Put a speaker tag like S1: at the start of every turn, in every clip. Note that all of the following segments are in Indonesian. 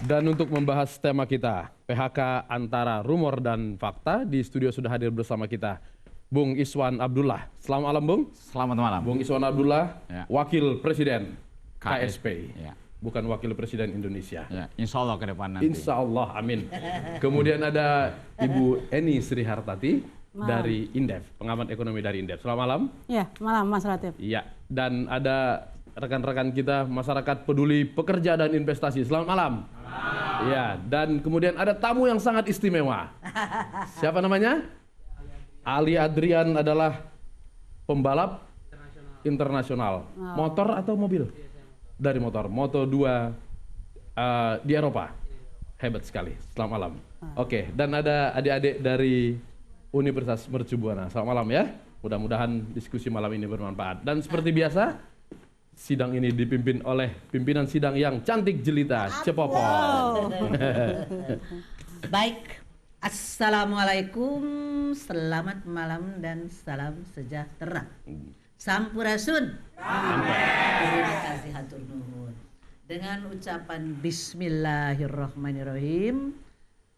S1: Dan untuk membahas tema kita, PHK antara rumor dan fakta, di studio sudah hadir bersama kita Bung Iswan Abdullah. Selamat malam, Bung.
S2: Selamat malam.
S1: Bung Iswan Abdullah,
S2: Ya.
S1: Wakil Presiden KSP.
S2: Ya.
S1: Bukan Wakil Presiden Indonesia.
S2: Ya, insya Allah ke depan nanti.
S1: Insya Allah, amin. Kemudian ada Ibu Eni Srihartati dari Indef, pengamat ekonomi dari Indef. Selamat malam.
S3: Ya, malam Mas Latif.
S1: Iya, dan ada rekan-rekan kita masyarakat peduli pekerja dan investasi. Selamat malam. Iya, dan kemudian ada tamu yang sangat istimewa. Siapa namanya? Ali Adrian adalah pembalap internasional. Motor atau mobil? Dari motor, Moto2 di Eropa. Hebat sekali. Selamat malam. Oke, dan ada adik-adik dari Universitas Mercu Buana. Selamat malam ya. Mudah-mudahan diskusi malam ini bermanfaat. Dan seperti biasa, sidang ini dipimpin oleh pimpinan sidang yang cantik jelita, Cepopo.
S4: Baik, Assalamualaikum, selamat malam dan salam sejahtera. Sampurasun. Terima kasih hatur nuhun. Dengan ucapan Bismillahirrahmanirrahim,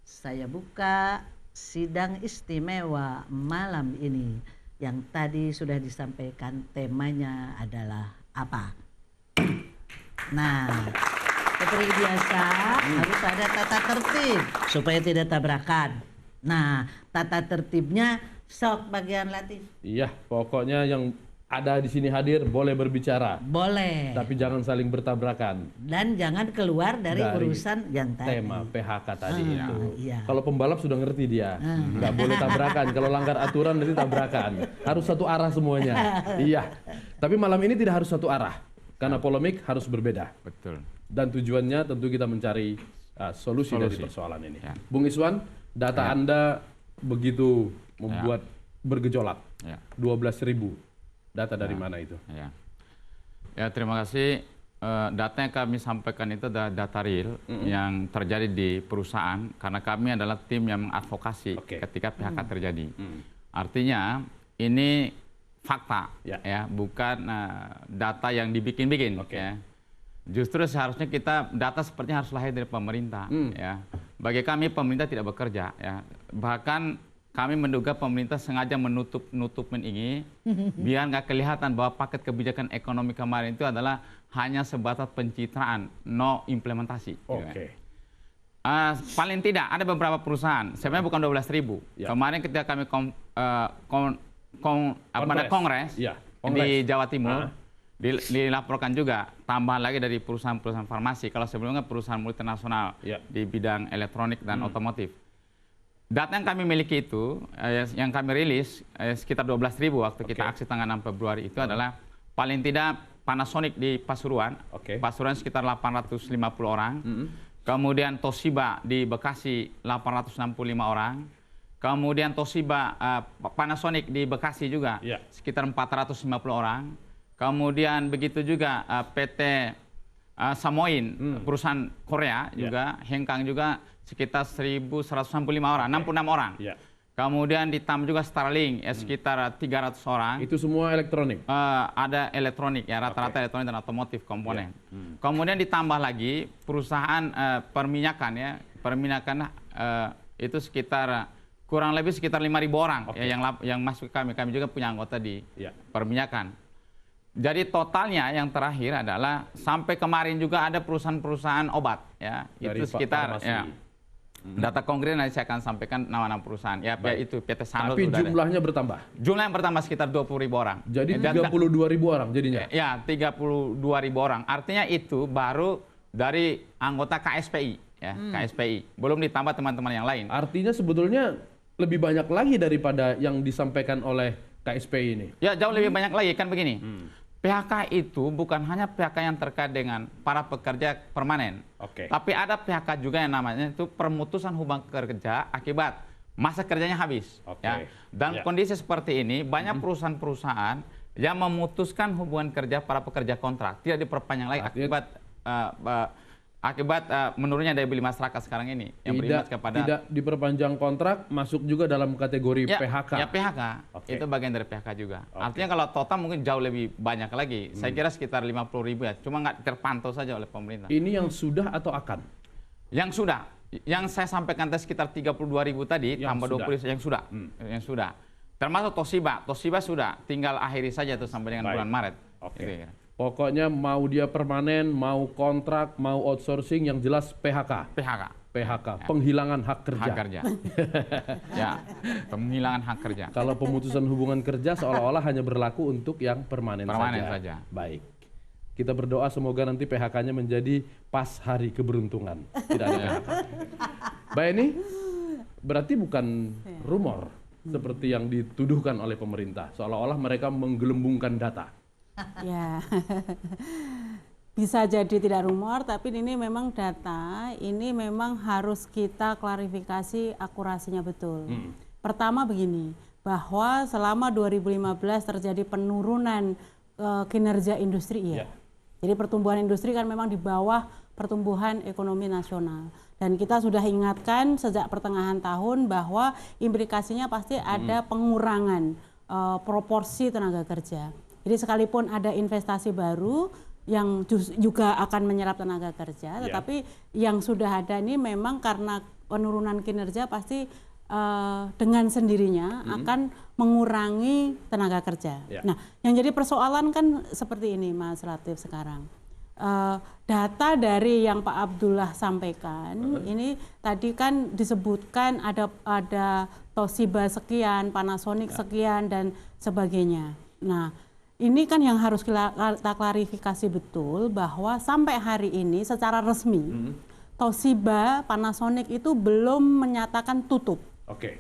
S4: saya buka sidang istimewa malam ini yang tadi sudah disampaikan temanya adalah apa? Nah, seperti biasa harus ada tata tertib supaya tidak tabrakan. Nah, tata tertibnya sok bagian Latif.
S1: Iya, pokoknya yang ada di sini hadir boleh berbicara,
S4: Boleh.
S1: tapi jangan saling bertabrakan.
S4: Dan jangan keluar dari urusan yang tadi.
S1: Tema PHK tadi itu.
S4: Iya.
S1: Kalau pembalap sudah ngerti dia, nggak boleh tabrakan. Kalau langgar aturan nanti tabrakan. Harus satu arah semuanya. Iya. Tapi malam ini tidak harus satu arah, karena polemik harus berbeda.
S2: Betul.
S1: Dan tujuannya tentu kita mencari solusi dari persoalan ini.
S2: Ya.
S1: Bung Iswan, data Anda begitu membuat bergejolak.
S2: Ya.
S1: 12.000. Data dari mana itu?
S2: Ya. Ya, terima kasih. Data yang kami sampaikan itu adalah data real yang terjadi di perusahaan karena kami adalah tim yang mengadvokasi ketika PHK terjadi. Artinya ini fakta, ya, bukan data yang dibikin-bikin. Ya. Justru seharusnya kita data sepertinya harus lahir dari pemerintah. Ya. Bagi kami pemerintah tidak bekerja. Ya. Bahkan kami menduga pemerintah sengaja menutupin ini biar nggak kelihatan bahwa paket kebijakan ekonomi kemarin itu adalah hanya sebatas pencitraan, no implementasi.
S1: Oke.
S2: Paling tidak ada beberapa perusahaan, sebenarnya bukan 12.000.
S1: Ya.
S2: Kemarin ketika kami kongres di Jawa Timur, dilaporkan juga tambahan lagi dari perusahaan-perusahaan farmasi. Kalau sebelumnya perusahaan multinasional di bidang elektronik dan otomotif. Data yang kami miliki itu, yang kami rilis sekitar 12.000 waktu kita aksi tanggal 6 Februari itu adalah paling tidak Panasonic di Pasuruan, Pasuruan sekitar 850 orang, kemudian Toshiba di Bekasi 865 orang, kemudian Toshiba Panasonic di Bekasi juga sekitar 450 orang, kemudian begitu juga PT Samoin, perusahaan Korea juga, Hengkang juga sekitar 1.165 orang, 66 orang. Kemudian ditambah juga Starlink sekitar 300 orang.
S1: Itu semua elektronik?
S2: Ada elektronik ya, rata-rata elektronik dan otomotif komponen. Kemudian ditambah lagi perusahaan perminyakan ya, perminyakan itu sekitar kurang lebih sekitar 5.000 orang ya, yang masuk ke kami. Kami juga punya anggota di perminyakan. Jadi totalnya yang terakhir adalah sampai kemarin juga ada perusahaan-perusahaan obat ya, dari itu sekitar data konkret nanti saya akan sampaikan nama-nama perusahaan ya, itu PT Sandoz.
S1: Tapi jumlahnya bertambah?
S2: Jumlah yang bertambah sekitar 20.000 orang.
S1: Jadi 32.000 orang jadinya?
S2: Ya, 32.000 orang. Artinya itu baru dari anggota KSPI ya, KSPI. Belum ditambah teman-teman yang lain.
S1: Artinya sebetulnya lebih banyak lagi daripada yang disampaikan oleh KSPI ini?
S2: Ya, jauh lebih banyak lagi. Kan begini, PHK itu bukan hanya PHK yang terkait dengan para pekerja permanen, tapi ada PHK juga yang namanya itu pemutusan hubungan kerja akibat masa kerjanya habis. Ya. Dan kondisi seperti ini banyak perusahaan-perusahaan yang memutuskan hubungan kerja para pekerja kontrak tidak diperpanjang lagi akibat menurunnya daya beli masyarakat sekarang ini yang berimbas kepada
S1: tidak diperpanjang kontrak masuk juga dalam kategori PHK.
S2: Ya, PHK. Itu bagian dari PHK juga. Artinya kalau total mungkin jauh lebih banyak lagi. Saya kira sekitar 50.000 ya. Cuma nggak terpantau saja oleh pemerintah.
S1: Ini yang sudah atau akan?
S2: Yang saya sampaikan tadi sekitar 32.000 tadi, tambah 20 yang sudah. Yang sudah. Termasuk Toshiba. Toshiba sudah, tinggal akhiri saja tuh sampai dengan bulan Maret.
S1: Gitu. Pokoknya mau dia permanen, mau kontrak, mau outsourcing, yang jelas PHK. PHK, penghilangan hak kerja.
S2: Hak kerja. Ya, penghilangan hak kerja.
S1: Kalau pemutusan hubungan kerja seolah-olah hanya berlaku untuk yang permanen
S2: saja.
S1: Baik. Kita berdoa semoga nanti PHK-nya menjadi pas hari keberuntungan. Tidak ada PHK. Baik, ini berarti bukan rumor seperti yang dituduhkan oleh pemerintah. Seolah-olah mereka menggelembungkan data.
S3: Ya, bisa jadi tidak rumor, tapi ini memang data, ini memang harus kita klarifikasi akurasinya betul. Pertama begini, bahwa selama 2015 terjadi penurunan kinerja industri, Jadi pertumbuhan industri kan memang di bawah pertumbuhan ekonomi nasional. Dan kita sudah ingatkan sejak pertengahan tahun bahwa implikasinya pasti ada pengurangan proporsi tenaga kerja. Jadi sekalipun ada investasi baru yang juga akan menyerap tenaga kerja, tetapi yang sudah ada ini memang karena penurunan kinerja pasti dengan sendirinya akan mengurangi tenaga kerja. Nah, yang jadi persoalan kan seperti ini, Mas Latif sekarang. Data dari yang Pak Abdullah sampaikan, ini tadi kan disebutkan ada Toshiba sekian, Panasonic sekian dan sebagainya. Nah, ini kan yang harus kita klarifikasi betul bahwa sampai hari ini secara resmi Toshiba, Panasonic itu belum menyatakan tutup.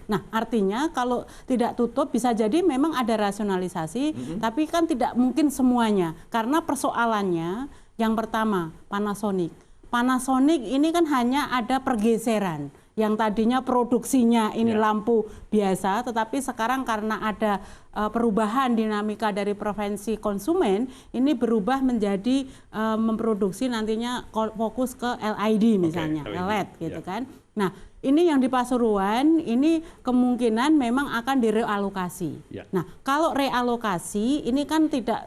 S3: Nah, artinya kalau tidak tutup bisa jadi memang ada rasionalisasi, tapi kan tidak mungkin semuanya. Karena persoalannya yang pertama Panasonic. Panasonic ini kan hanya ada pergeseran. Yang tadinya produksinya ini lampu biasa, tetapi sekarang karena ada perubahan dinamika dari preferensi konsumen, ini berubah menjadi memproduksi nantinya fokus ke LED misalnya, LED gitu kan. Nah, ini yang di Pasuruan, ini kemungkinan memang akan direalokasi. Nah, kalau realokasi ini kan tidak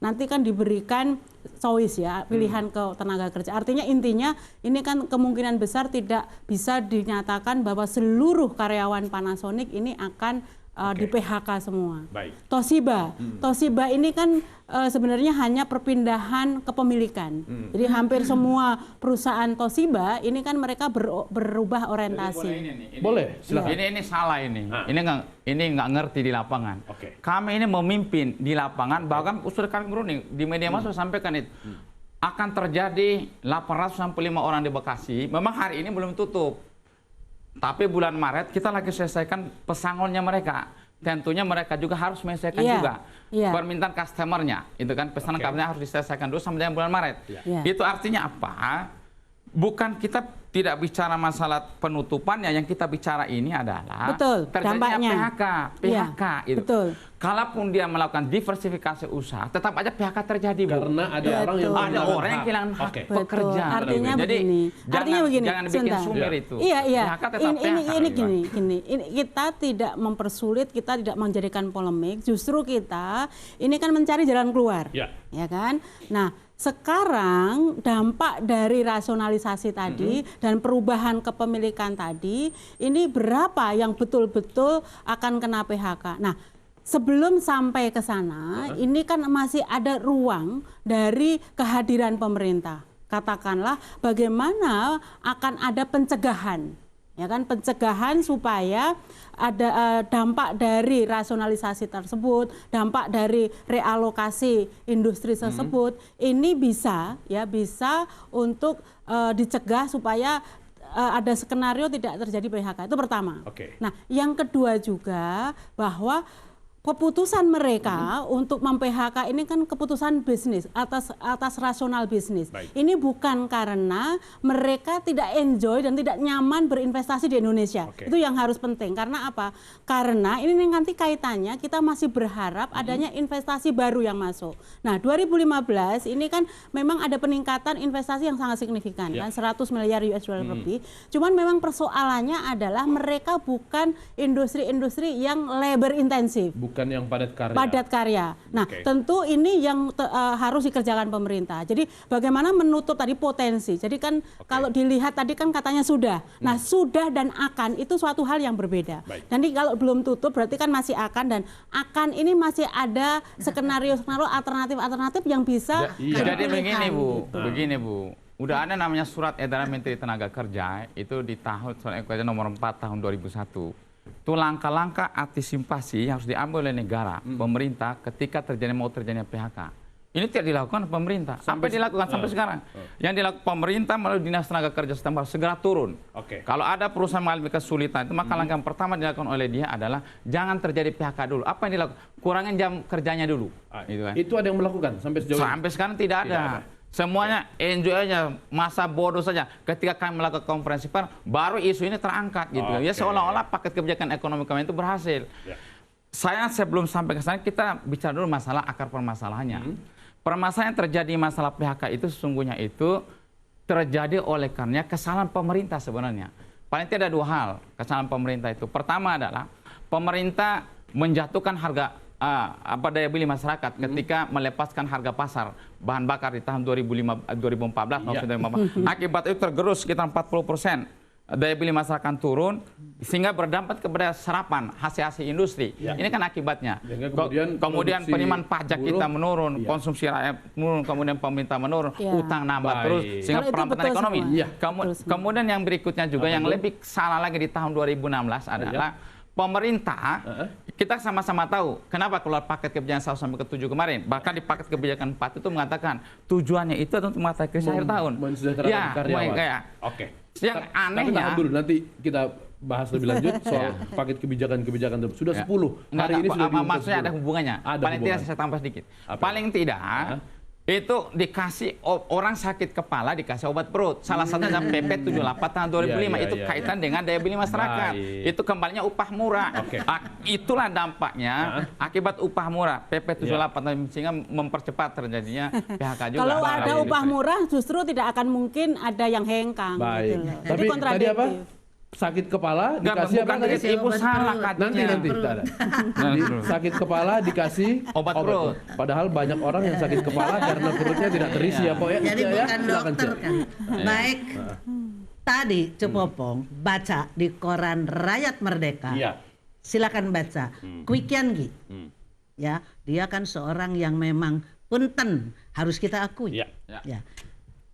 S3: nanti kan diberikan choice pilihan ke tenaga kerja. Artinya intinya ini kan kemungkinan besar tidak bisa dinyatakan bahwa seluruh karyawan Panasonic ini akan di PHK semua. Toshiba ini kan sebenarnya hanya perpindahan kepemilikan. Jadi hampir semua perusahaan Toshiba ini kan mereka berubah orientasi.
S1: Boleh, silakan.
S2: Ini salah ini. Ini nggak ngerti di lapangan. Kami ini memimpin di lapangan, bahkan usul kami di media massa sampaikan itu akan terjadi 865 orang di Bekasi. Memang hari ini belum tutup. Tapi bulan Maret kita lagi selesaikan pesangonnya mereka. Tentunya mereka juga harus menyelesaikan juga permintaan customernya. Itu kan pesanan customernya harus diselesaikan dulu sampai dengan bulan Maret. Itu artinya apa? Bukan kita tidak bicara masalah penutupannya, yang kita bicara ini adalah terjadinya PHK itu. Kalaupun dia melakukan diversifikasi usaha, tetap aja PHK terjadi, Bu.
S1: Karena ada orang yang
S2: kehilangan hak pekerja.
S3: Artinya begini.
S2: Jangan bikin sumir itu.
S3: PHK tetap ini gini. Kita tidak mempersulit, kita tidak menjadikan polemik. Justru kita ini kan mencari jalan keluar, ya kan? Nah, sekarang dampak dari rasionalisasi tadi dan perubahan kepemilikan tadi, ini berapa yang betul-betul akan kena PHK? Nah, sebelum sampai ke sana, ini kan masih ada ruang dari kehadiran pemerintah. Katakanlah bagaimana akan ada pencegahan. Ya kan, pencegahan supaya ada dampak dari rasionalisasi tersebut, dampak dari realokasi industri tersebut, ini bisa untuk dicegah supaya ada skenario tidak terjadi PHK. Itu pertama. Nah, yang kedua juga bahwa keputusan mereka untuk mem-PHK ini kan keputusan bisnis atas rasional bisnis. Ini bukan karena mereka tidak enjoy dan tidak nyaman berinvestasi di Indonesia. Itu yang harus penting. Karena apa? Karena ini nanti kaitannya kita masih berharap adanya investasi baru yang masuk. Nah, 2015 ini kan memang ada peningkatan investasi yang sangat signifikan kan, 100 miliar US dollar lebih. Cuman memang persoalannya adalah mereka bukan industri-industri yang labor intensif.
S1: bukan yang padat karya.
S3: Padat karya. Nah, tentu ini yang harus dikerjakan pemerintah. Jadi bagaimana menutup tadi potensi. Jadi kan kalau dilihat tadi kan katanya sudah. Nah, sudah dan akan itu suatu hal yang berbeda. Jadi kalau belum tutup berarti kan masih akan, dan akan ini masih ada skenario-skenario alternatif yang bisa
S2: jadi begini Bu,
S3: gitu.
S2: begini Bu. Udah ada namanya surat edaran Menteri Tenaga Kerja itu di tahun surat edaran nomor 4 tahun 2001. Itu langkah-langkah antisipasi yang harus diambil oleh negara, pemerintah ketika mau terjadinya PHK. Ini tidak dilakukan pemerintah. Sampai dilakukan sampai sekarang. Yang dilakukan pemerintah melalui Dinas Tenaga Kerja setempat segera turun. Kalau ada perusahaan mengalami kesulitan itu, maka langkah yang pertama dilakukan oleh dia adalah jangan terjadi PHK dulu. Apa yang dilakukan? Kurangin jam kerjanya dulu. Gitu kan.
S1: Itu ada yang melakukan sampai sejauh ini?
S2: Sampai sekarang tidak ada. Semuanya enjoy aja, masa bodoh saja. Ketika kami melakukan konferensi pers, baru isu ini terangkat gitu. Ya seolah-olah paket kebijakan ekonomi kami itu berhasil. Saya sebelum sampai ke sana kita bicara dulu masalah akar permasalahannya. Permasalahan yang terjadi masalah PHK itu sesungguhnya itu terjadi oleh karena kesalahan pemerintah sebenarnya. Paling tidak ada dua hal kesalahan pemerintah itu. Pertama adalah pemerintah menjatuhkan harga daya beli masyarakat ketika melepaskan harga pasar bahan bakar di tahun 2014. Akibat itu tergerus sekitar 40%. Daya beli masyarakat turun sehingga berdampak kepada serapan hasil-hasil industri. Ini kan akibatnya. Kemudian penerimaan pajak kita menurun, konsumsi rakyat menurun, kemudian pemerintah menurun, utang nambah terus sehingga perlambatan ekonomi. Kemudian yang berikutnya juga yang lebih salah lagi di tahun 2016 adalah pemerintah, kita sama-sama tahu kenapa keluar paket kebijakan 1 sampai ke 7 kemarin. Bahkan di paket kebijakan 4 itu mengatakan tujuannya itu untuk mengatasi krisis akhir tahun.
S1: Mensejahterakan karyawan.
S2: Yang anehnya,
S1: dulu nanti kita bahas lebih lanjut soal paket kebijakan-kebijakan itu. Sudah 10. Hari ini sudah
S2: maksudnya ada hubungannya. Paling tidak saya tambah sedikit. Paling tidak itu dikasih orang sakit kepala dikasih obat perut. Salah satunya PP 78 tahun 2005 itu kaitan dengan daya beli masyarakat. Itu kembalinya upah murah. Itulah dampaknya akibat upah murah PP 78 sehingga mempercepat terjadinya PHK juga.
S3: Kalau ada upah murah justru tidak akan mungkin ada yang hengkang. Gitu.
S1: Tapi tadi apa? Sakit kepala dikasih apa tadi?
S2: Ibu salah katanya.
S1: Nanti sakit kepala dikasih
S2: obat perut.
S1: Padahal banyak orang yang sakit kepala karena perutnya tidak terisi ya, Pak ya.
S4: Jadi bukan dokter kan. Baik. Tadi Cepopong baca di koran Rakyat Merdeka. Silakan baca. Kwikian Gi. Ya, dia kan seorang yang memang punten, harus kita akui. Ya.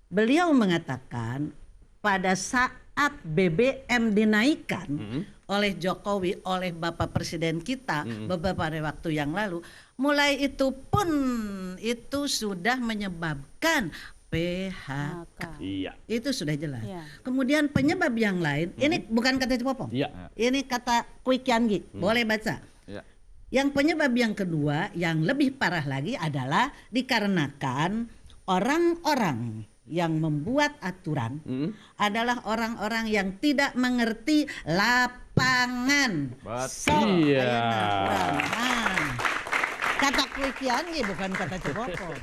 S4: Beliau mengatakan pada saat BBM dinaikkan oleh Jokowi, oleh Bapak Presiden kita beberapa waktu yang lalu, mulai itu pun itu sudah menyebabkan PHK. Itu sudah jelas. Kemudian penyebab yang lain, ini bukan kata Cepopong, ini kata Kwikian Gi, boleh baca. Yang penyebab yang kedua yang lebih parah lagi adalah dikarenakan orang-orang yang membuat aturan adalah orang-orang yang tidak mengerti lapangan. Kata Kwikian Gi bukan kata Cepopong.